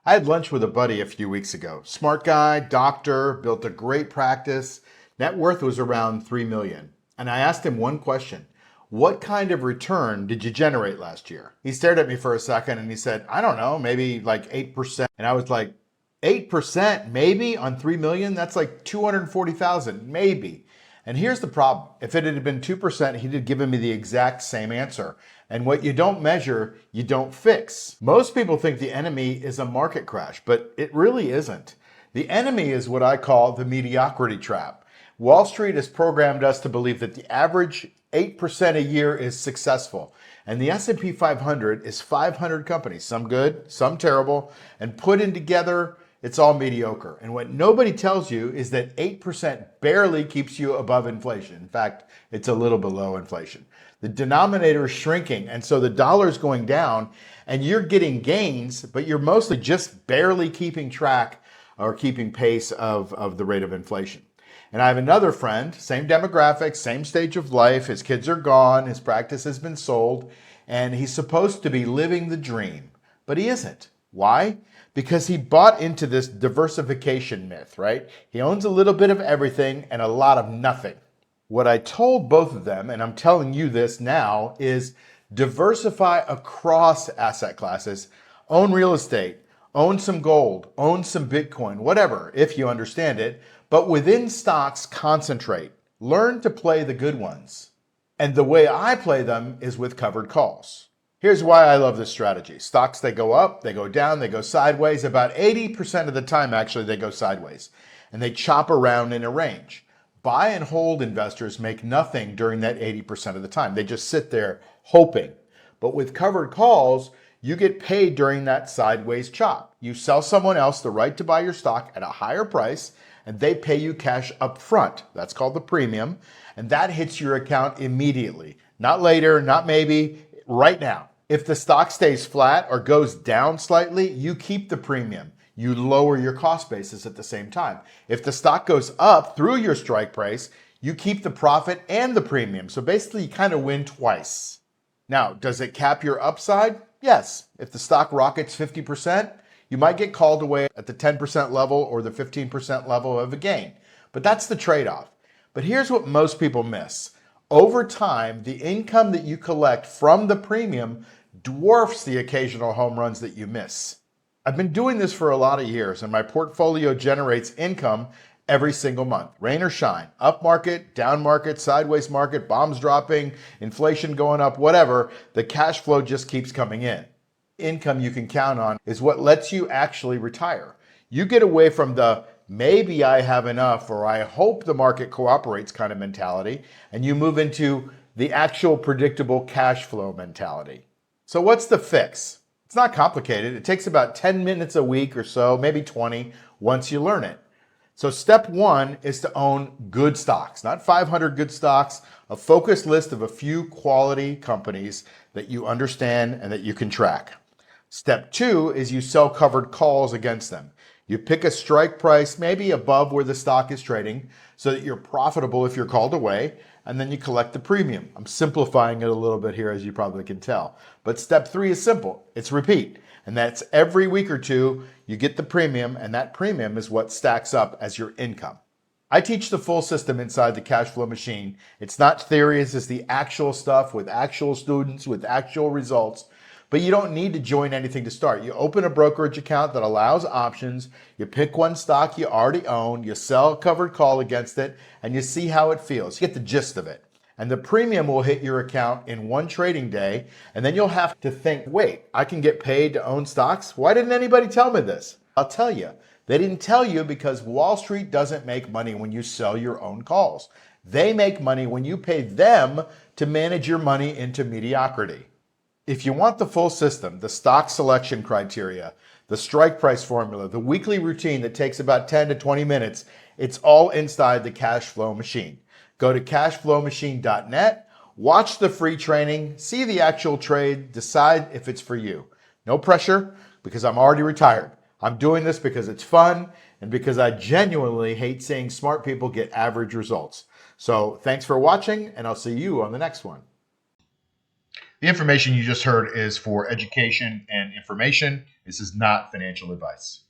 I had lunch with a buddy a few weeks ago. Smart guy, doctor, built a great practice. Net worth was around 3 million. And I asked him one question. What kind of return did you generate last year? He stared at me for a second and he said, I don't know, maybe like 8%. And I was like, 8% maybe on 3 million? That's like 240,000, maybe. And here's the problem. If it had been 2%, he'd have given me the exact same answer. And what you don't measure, you don't fix. Most people think the enemy is a market crash, but it really isn't. The enemy is what I call the mediocrity trap. Wall Street has programmed us to believe that the average 8% a year is successful. And the S&P 500 is 500 companies, some good, some terrible, and put in together, it's all mediocre. And what nobody tells you is that 8% barely keeps you above inflation. In fact, it's a little below inflation. The denominator is shrinking, and so the dollar is going down, and you're getting gains, but you're mostly just barely keeping track or keeping pace of the rate of inflation. And I have another friend, same demographic, same stage of life. His kids are gone, his practice has been sold, and he's supposed to be living the dream, but he isn't. Why? Because he bought into this diversification myth, right? He owns a little bit of everything and a lot of nothing. What I told both of them, and I'm telling you this now, is diversify across asset classes. Own real estate, own some gold, own some Bitcoin, whatever, if you understand it. But within stocks, concentrate. Learn to play the good ones. And the way I play them is with covered calls. Here's why I love this strategy. Stocks, they go up, they go down, they go sideways. About 80% of the time, actually, they go sideways. And they chop around in a range. Buy and hold investors make nothing during that 80% of the time. They just sit there hoping. But with covered calls, you get paid during that sideways chop. You sell someone else the right to buy your stock at a higher price, and they pay you cash up front. That's called the premium. And that hits your account immediately. Not later, not maybe, right now. If the stock stays flat or goes down slightly, you keep the premium. You lower your cost basis at the same time. If the stock goes up through your strike price, you keep the profit and the premium. So basically, you kind of win twice. Now, does it cap your upside? Yes. If the stock rockets 50%, you might get called away at the 10% level or the 15% level of a gain. But that's the trade-off. But here's what most people miss. Over time, the income that you collect from the premium dwarfs the occasional home runs that you miss. I've been doing this for a lot of years, and my portfolio generates income every single month. Rain or shine, up market, down market, sideways market, bombs dropping, inflation going up, whatever, the cash flow just keeps coming in. Income you can count on is what lets you actually retire. You get away from the maybe I have enough or I hope the market cooperates kind of mentality, and you move into the actual predictable cash flow mentality. So what's the fix? It's not complicated. It takes about 10 minutes a week or so, maybe 20, once you learn it. So step one is to own good stocks, not 500 good stocks, a focused list of a few quality companies that you understand and that you can track. Step two is you sell covered calls against them. You pick a strike price, maybe above where the stock is trading, so that you're profitable if you're called away, and then you collect the premium. I'm simplifying it a little bit here, as you probably can tell. But step three is simple. It's repeat. And that's every week or two, you get the premium, and that premium is what stacks up as your income. I teach the full system inside the cash flow machine. It's not theory, it's the actual stuff with actual students, with actual results. But you don't need to join anything to start. You open a brokerage account that allows options, you pick one stock you already own, you sell a covered call against it, and you see how it feels. You get the gist of it. And the premium will hit your account in one trading day, and then you'll have to think, wait, I can get paid to own stocks? Why didn't anybody tell me this? I'll tell you. They didn't tell you because Wall Street doesn't make money when you sell your own calls. They make money when you pay them to manage your money into mediocrity. If you want the full system, the stock selection criteria, the strike price formula, the weekly routine that takes about 10 to 20 minutes, it's all inside the cash flow machine. Go to cashflowmachine.net, watch the free training, see the actual trade, decide if it's for you. No pressure, because I'm already retired. I'm doing this because it's fun and because I genuinely hate seeing smart people get average results. So thanks for watching, and I'll see you on the next one. The information you just heard is for education and information. information. This is not financial advice.